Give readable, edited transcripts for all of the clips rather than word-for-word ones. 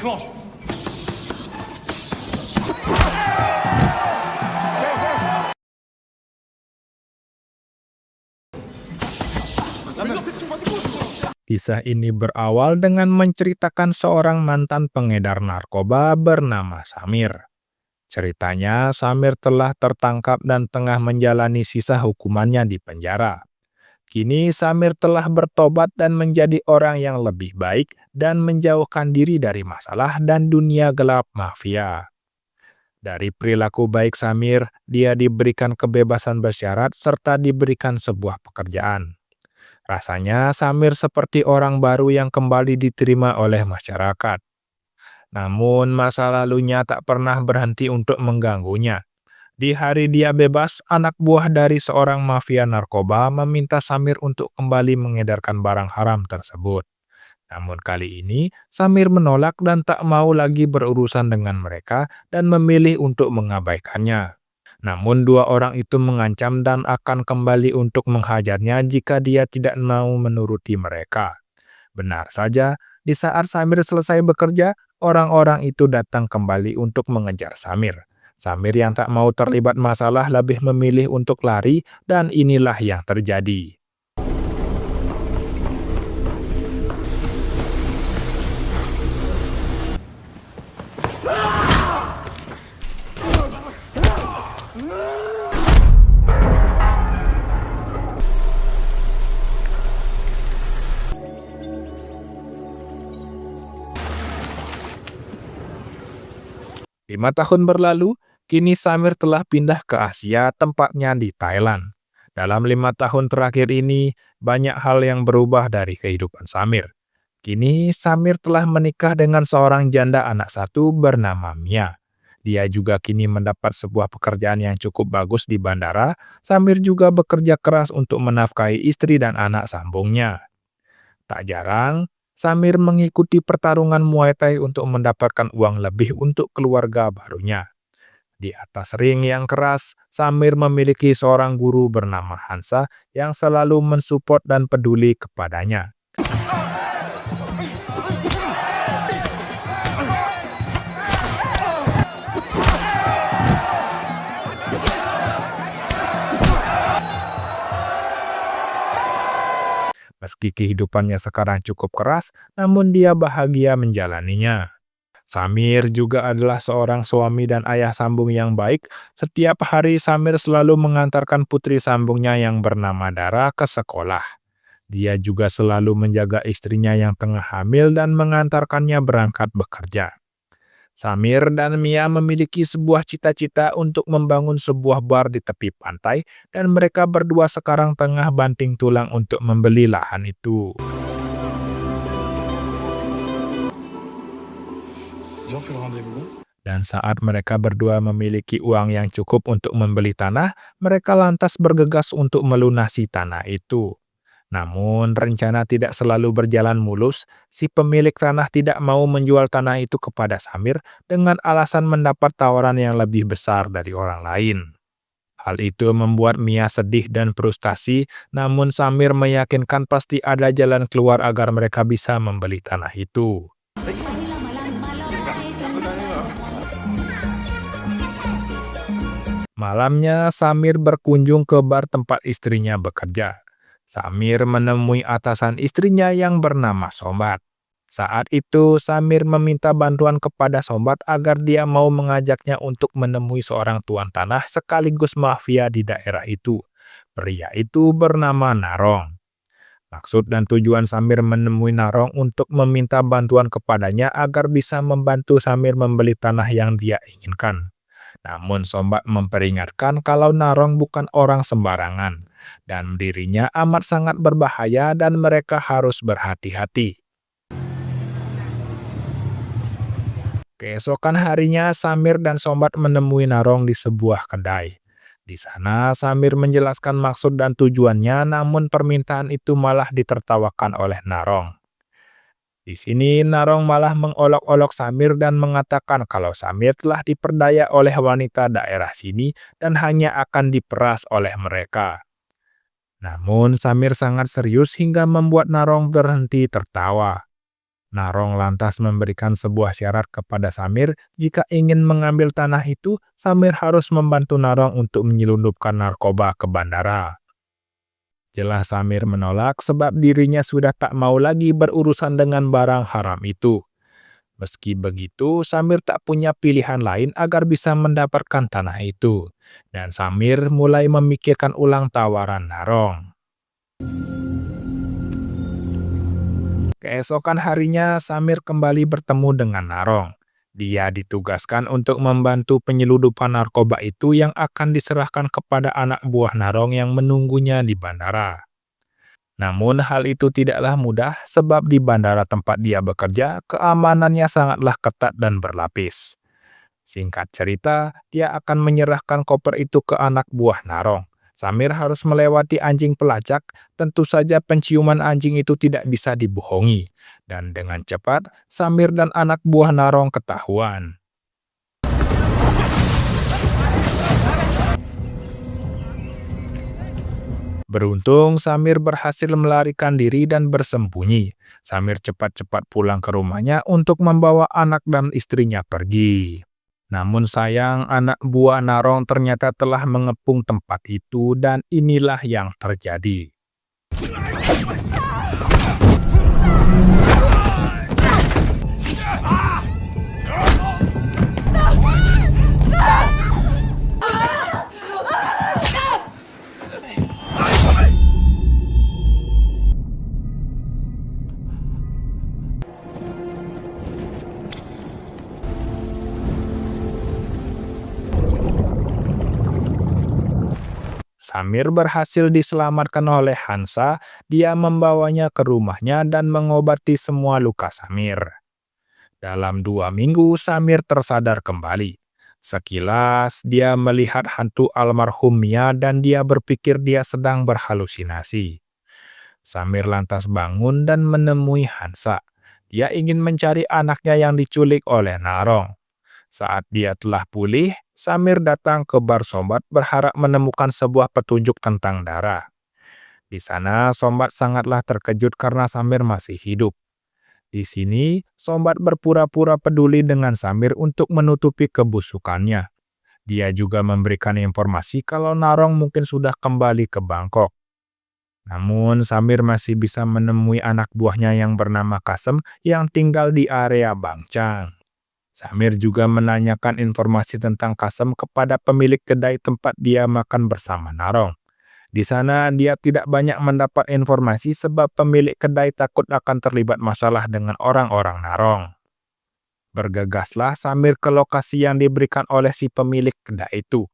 déclenche. Kisah ini berawal dengan menceritakan seorang mantan pengedar narkoba bernama Samir. Ceritanya, Samir telah tertangkap dan tengah menjalani sisa hukumannya di penjara. Kini Samir telah bertobat dan menjadi orang yang lebih baik dan menjauhkan diri dari masalah dan dunia gelap mafia. Dari perilaku baik Samir, dia diberikan kebebasan bersyarat serta diberikan sebuah pekerjaan. Rasanya Samir seperti orang baru yang kembali diterima oleh masyarakat. Namun masa lalunya tak pernah berhenti untuk mengganggunya. Di hari dia bebas, anak buah dari seorang mafia narkoba meminta Samir untuk kembali mengedarkan barang haram tersebut. Namun kali ini, Samir menolak dan tak mau lagi berurusan dengan mereka dan memilih untuk mengabaikannya. Namun dua orang itu mengancam dan akan kembali untuk menghajarnya jika dia tidak mau menuruti mereka. Benar saja, di saat Samir selesai bekerja, orang-orang itu datang kembali untuk mengejar Samir. Samir yang tak mau terlibat masalah lebih memilih untuk lari dan inilah yang terjadi. 5 tahun berlalu, kini Samir telah pindah ke Asia, tempatnya di Thailand. Dalam 5 tahun terakhir ini, banyak hal yang berubah dari kehidupan Samir. Kini, Samir telah menikah dengan seorang janda anak satu bernama Mia. Dia juga kini mendapat sebuah pekerjaan yang cukup bagus di bandara. Samir juga bekerja keras untuk menafkahi istri dan anak sambungnya. Tak jarang, Samir mengikuti pertarungan Muay Thai untuk mendapatkan uang lebih untuk keluarga barunya. Di atas ring yang keras, Samir memiliki seorang guru bernama Hansa yang selalu mensupport dan peduli kepadanya. Meski kehidupannya sekarang cukup keras, namun dia bahagia menjalaninya. Samir juga adalah seorang suami dan ayah sambung yang baik. Setiap hari Samir selalu mengantarkan putri sambungnya yang bernama Dara ke sekolah. Dia juga selalu menjaga istrinya yang tengah hamil dan mengantarkannya berangkat bekerja. Samir dan Mia memiliki sebuah cita-cita untuk membangun sebuah bar di tepi pantai dan mereka berdua sekarang tengah banting tulang untuk membeli lahan itu. Ils ont fait le rendez-vous. Dan saat mereka berdua memiliki uang yang cukup untuk membeli tanah, mereka lantas bergegas untuk melunasi tanah itu. Namun, rencana tidak selalu berjalan mulus. Si pemilik tanah tidak mau menjual tanah itu kepada Samir dengan alasan mendapat tawaran yang lebih besar dari orang lain. Hal itu membuat Mia sedih dan frustasi, namun Samir meyakinkan pasti ada jalan keluar agar mereka bisa membeli tanah itu. Malamnya, Samir berkunjung ke bar tempat istrinya bekerja. Samir menemui atasan istrinya yang bernama Sombat. Saat itu, Samir meminta bantuan kepada Sombat agar dia mau mengajaknya untuk menemui seorang tuan tanah sekaligus mafia di daerah itu. Pria itu bernama Narong. Maksud dan tujuan Samir menemui Narong untuk meminta bantuan kepadanya agar bisa membantu Samir membeli tanah yang dia inginkan. Namun Sombat memperingatkan kalau Narong bukan orang sembarangan, dan dirinya amat sangat berbahaya dan mereka harus berhati-hati. Keesokan harinya, Samir dan Sombat menemui Narong di sebuah kedai. Di sana, Samir menjelaskan maksud dan tujuannya, namun permintaan itu malah ditertawakan oleh Narong. Di sini, Narong malah mengolok-olok Samir dan mengatakan kalau Samir telah diperdaya oleh wanita daerah sini dan hanya akan diperas oleh mereka. Namun, Samir sangat serius hingga membuat Narong berhenti tertawa. Narong lantas memberikan sebuah syarat kepada Samir, jika ingin mengambil tanah itu, Samir harus membantu Narong untuk menyelundupkan narkoba ke bandara. Jelas Samir menolak sebab dirinya sudah tak mau lagi berurusan dengan barang haram itu. Meski begitu, Samir tak punya pilihan lain agar bisa mendapatkan tanah itu. Dan Samir mulai memikirkan ulang tawaran Narong. Keesokan harinya, Samir kembali bertemu dengan Narong. Dia ditugaskan untuk membantu penyeludupan narkoba itu yang akan diserahkan kepada anak buah Narong yang menunggunya di bandara. Namun hal itu tidaklah mudah sebab di bandara tempat dia bekerja, keamanannya sangatlah ketat dan berlapis. Singkat cerita, dia akan menyerahkan koper itu ke anak buah Narong. Samir harus melewati anjing pelacak, tentu saja penciuman anjing itu tidak bisa dibohongi. Dan dengan cepat, Samir dan anak buah Narong ketahuan. Beruntung, Samir berhasil melarikan diri dan bersembunyi. Samir cepat-cepat pulang ke rumahnya untuk membawa anak dan istrinya pergi. Namun sayang, anak buah Narong ternyata telah mengepung tempat itu dan inilah yang terjadi. Samir berhasil diselamatkan oleh Hansa. Dia membawanya ke rumahnya dan mengobati semua luka Samir. Dalam 2 minggu, Samir tersadar kembali. Sekilas, dia melihat hantu almarhum Mia dan dia berpikir dia sedang berhalusinasi. Samir lantas bangun dan menemui Hansa. Dia ingin mencari anaknya yang diculik oleh Narong. Saat dia telah pulih, Samir datang ke bar Sombat berharap menemukan sebuah petunjuk tentang darah. Di sana, Sombat sangatlah terkejut karena Samir masih hidup. Di sini, Sombat berpura-pura peduli dengan Samir untuk menutupi kebusukannya. Dia juga memberikan informasi kalau Narong mungkin sudah kembali ke Bangkok. Namun, Samir masih bisa menemui anak buahnya yang bernama Kasem yang tinggal di area Bangchang. Samir juga menanyakan informasi tentang Kasem kepada pemilik kedai tempat dia makan bersama Narong. Di sana dia tidak banyak mendapat informasi sebab pemilik kedai takut akan terlibat masalah dengan orang-orang Narong. Bergegaslah Samir ke lokasi yang diberikan oleh si pemilik kedai itu.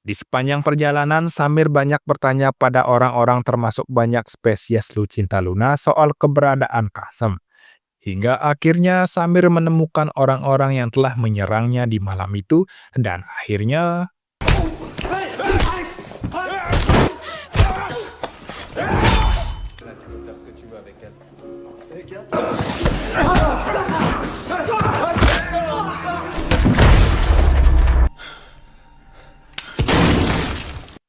Di sepanjang perjalanan, Samir banyak bertanya pada orang-orang termasuk banyak spesies lucinta luna soal keberadaan Kasem. Hingga akhirnya Samir menemukan orang-orang yang telah menyerangnya di malam itu dan akhirnya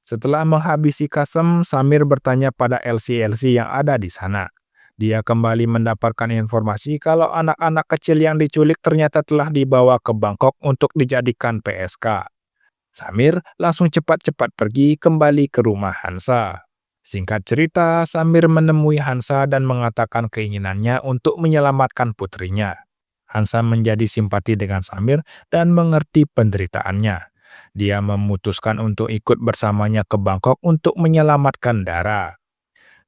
setelah menghabisi Kasem, Samir bertanya pada LC-LC yang ada di sana. Dia kembali mendapatkan informasi kalau anak-anak kecil yang diculik ternyata telah dibawa ke Bangkok untuk dijadikan PSK. Samir langsung cepat-cepat pergi kembali ke rumah Hansa. Singkat cerita, Samir menemui Hansa dan mengatakan keinginannya untuk menyelamatkan putrinya. Hansa menjadi simpati dengan Samir dan mengerti penderitaannya. Dia memutuskan untuk ikut bersamanya ke Bangkok untuk menyelamatkan Dara.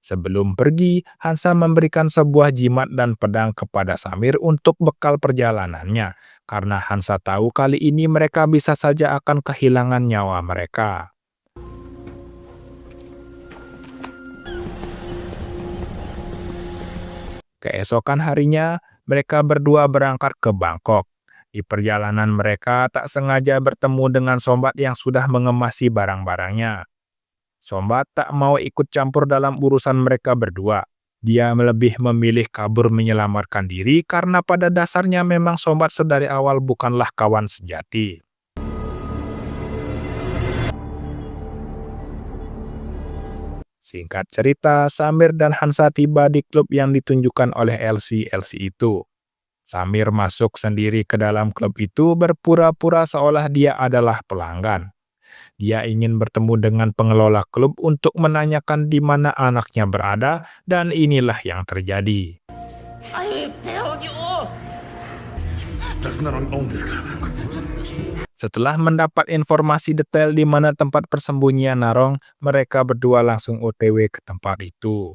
Sebelum pergi, Hansa memberikan sebuah jimat dan pedang kepada Samir untuk bekal perjalanannya, karena Hansa tahu kali ini mereka bisa saja akan kehilangan nyawa mereka. Keesokan harinya, mereka berdua berangkat ke Bangkok. Di perjalanan mereka tak sengaja bertemu dengan Sombat yang sudah mengemasi barang-barangnya. Sombat tak mau ikut campur dalam urusan mereka berdua. Dia lebih memilih kabur menyelamatkan diri karena pada dasarnya memang Sombat sedari awal bukanlah kawan sejati. Singkat cerita, Samir dan Hansa tiba di klub yang ditunjukkan oleh Elsie itu. Samir masuk sendiri ke dalam klub itu berpura-pura seolah dia adalah pelanggan. Dia ingin bertemu dengan pengelola klub untuk menanyakan di mana anaknya berada, dan inilah yang terjadi. I tell you! Does Narong own this club? Setelah mendapat informasi detail di mana tempat persembunyian Narong, mereka berdua langsung OTW ke tempat itu.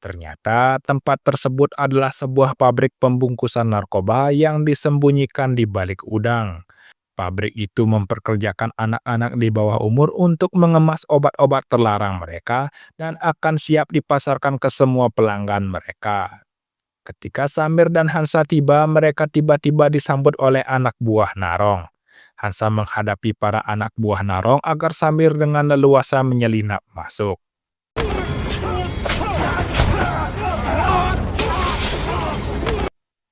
Ternyata tempat tersebut adalah sebuah pabrik pembungkusan narkoba yang disembunyikan di balik udang. Pabrik itu memperkerjakan anak-anak di bawah umur untuk mengemas obat-obat terlarang mereka dan akan siap dipasarkan ke semua pelanggan mereka. Ketika Samir dan Hansa tiba, mereka tiba-tiba disambut oleh anak buah Narong. Hansa menghadapi para anak buah Narong agar Samir dengan leluasa menyelinap masuk.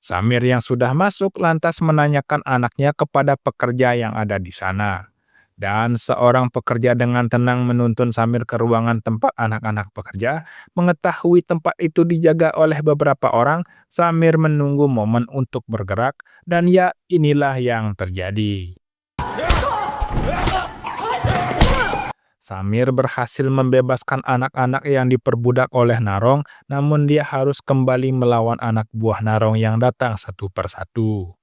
Samir yang sudah masuk lantas menanyakan anaknya kepada pekerja yang ada di sana. Dan seorang pekerja dengan tenang menuntun Samir ke ruangan tempat anak-anak bekerja. Mengetahui tempat itu dijaga oleh beberapa orang, Samir menunggu momen untuk bergerak, dan ya inilah yang terjadi. Samir berhasil membebaskan anak-anak yang diperbudak oleh Narong, namun dia harus kembali melawan anak buah Narong yang datang satu persatu.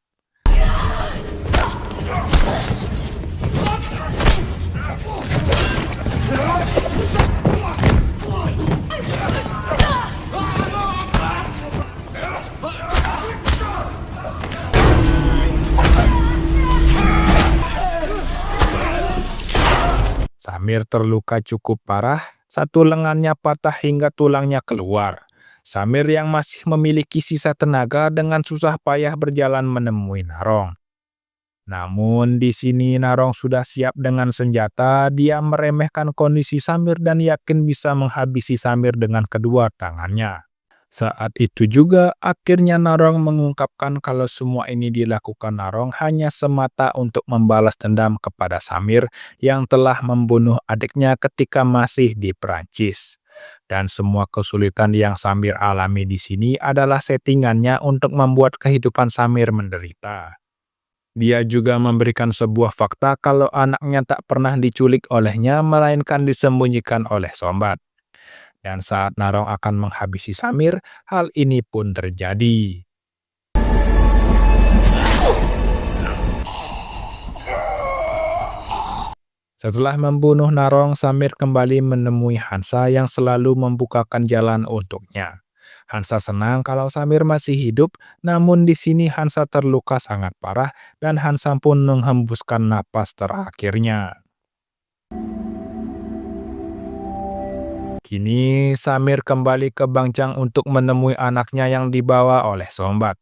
Samir terluka cukup parah, satu lengannya patah hingga tulangnya keluar. Samir yang masih memiliki sisa tenaga dengan susah payah berjalan menemui Narong. Namun di sini Narong sudah siap dengan senjata, dia meremehkan kondisi Samir dan yakin bisa menghabisi Samir dengan kedua tangannya. Saat itu juga akhirnya Narong mengungkapkan kalau semua ini dilakukan Narong hanya semata untuk membalas dendam kepada Samir yang telah membunuh adiknya ketika masih di Perancis. Dan semua kesulitan yang Samir alami di sini adalah settingannya untuk membuat kehidupan Samir menderita. Dia juga memberikan sebuah fakta kalau anaknya tak pernah diculik olehnya melainkan disembunyikan oleh Sombat. Dan saat Narong akan menghabisi Samir, hal ini pun terjadi. Setelah membunuh Narong, Samir kembali menemui Hansa yang selalu membukakan jalan untuknya. Hansa senang kalau Samir masih hidup, namun di sini Hansa terluka sangat parah dan Hansa pun menghembuskan napas terakhirnya. Kini Samir kembali ke Bangjang untuk menemui anaknya yang dibawa oleh Sombat.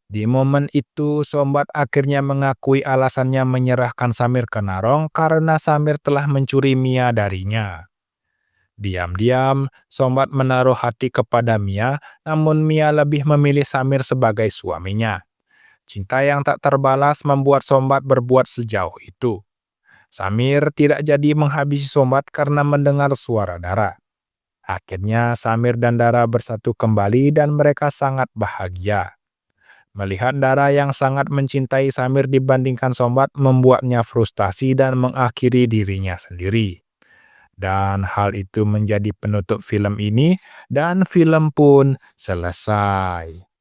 Di momen itu, Sombat akhirnya mengakui alasannya menyerahkan Samir ke Narong karena Samir telah mencuri Mia darinya. Diam-diam, Sombat menaruh hati kepada Mia, namun Mia lebih memilih Samir sebagai suaminya. Cinta yang tak terbalas membuat Sombat berbuat sejauh itu. Samir tidak jadi menghabisi Sombat karena mendengar suara Dara. Akhirnya Samir dan Dara bersatu kembali dan mereka sangat bahagia. Melihat Dara yang sangat mencintai Samir dibandingkan Sombat membuatnya frustasi dan mengakhiri dirinya sendiri. Dan hal itu menjadi penutup film ini dan film pun selesai.